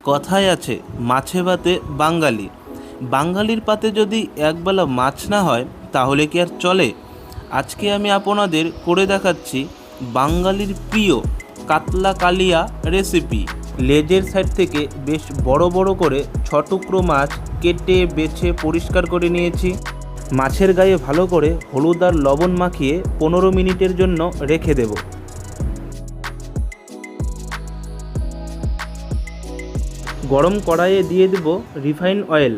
কথায় আছে মাছে ভাতে বাঙালি। বাঙালির পাতে যদি একবেলা মাছ না হয় তাহলে কি আর চলে? আজকে আমি আপনাদের করে দেখাচ্ছি বাঙালির প্রিয় কাতলা কালিয়া রেসিপি। লেজের সাইড থেকে বেশ বড় বড় করে 6 টুকরো মাছ কেটে বেছে পরিষ্কার করে নিয়েছি। মাছের গায়ে ভালো করে হলুদ আর লবণ মাখিয়ে 15 মিনিটের জন্য রেখে দেব। গরম কড়াইয়ে দিয়ে দেব রিফাইন অয়েল।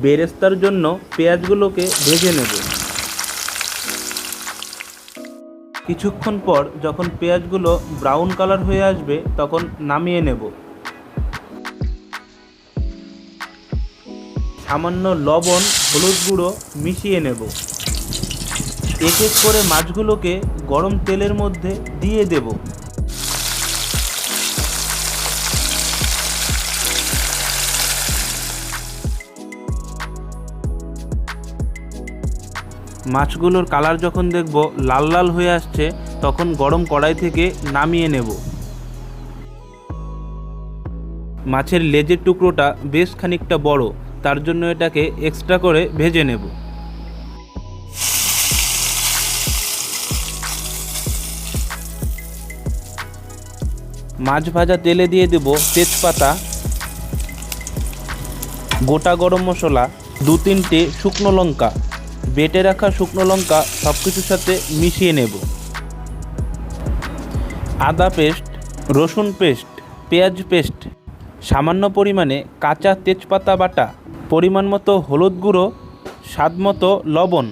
বেরেস্তার জন্য পেঁয়াজগুলোকে ভেজে নেব। কিছুক্ষণ পর যখন পেঁয়াজগুলো ব্রাউন কালার হয়ে আসবে তখন নামিয়ে নেব। সামান্য লবণ, হলুদ গুঁড়ো মিশিয়ে নেব। এক এক করে মাছগুলোকে গরম তেলের মধ্যে দিয়ে দেব। মাছগুলোর কালার যখন দেখব লাল লাল হয়ে আসছে তখন গরম কড়াই থেকে নামিয়ে নেব। মাছের লেজের টুকরোটা বেশ খানিকটা বড়, তার জন্য এটাকে এক্সট্রা করে ভেজে নেব। মাছ ভাজা তেলে দিয়ে দেব তেজপাতা, গোটা গরম মশলা, 2-3টে শুকনো লঙ্কা, বেটে রাখা শুকনো লঙ্কা সব কিছুর সাথে মিশিয়ে নেব। আদা পেস্ট, রসুন পেস্ট, পেঁয়াজ পেস্ট, সামান্য পরিমাণে কাঁচা তেজপাতা বাটা, পরিমাণ মতো হলুদ গুঁড়ো, স্বাদ মতো লবণ।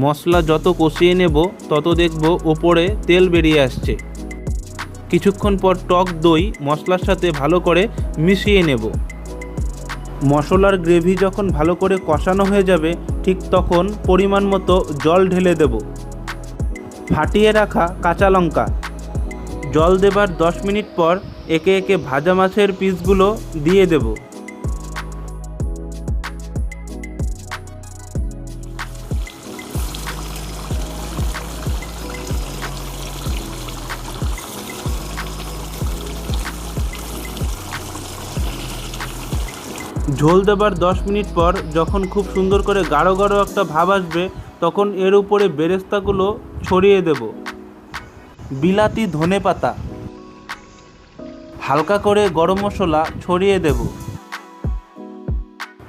মশলা যত কষিয়ে নেব তত দেখব ওপরে তেল বেরিয়ে আসছে। কিছুক্ষণ পর টক দই মশলার সাথে ভালো করে মিশিয়ে নেব। মশলার গ্রেভি যখন ভালো করে কষানো হয়ে যাবে ঠিক তখন পরিমাণ মতো জল ঢেলে দেব। ফাটিয়ে রাখা কাঁচা লঙ্কা, জল দেবার 10 মিনিট পর একে একে ভাজা মাছের পিসগুলো দিয়ে দেব। ঝোল দেবার 10 মিনিট পর যখন খুব সুন্দর করে গাঢ় গাঢ় একটা ভাব আসবে তখন এর উপরে বেরেস্তাগুলো ছড়িয়ে দেব। বিলাতি ধনেপাতা, হালকা করে গরম মশলা ছড়িয়ে দেব।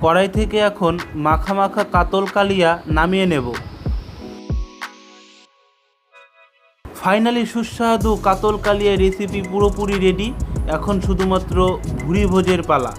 কড়াই থেকে এখন মাখা মাখা কাতল কালিয়া নামিয়ে নেব। ফাইনালি সুস্বাদু কাতল কালিয়া রেসিপি পুরোপুরি রেডি। এখন শুধুমাত্র ভুরি ভোজের পালা।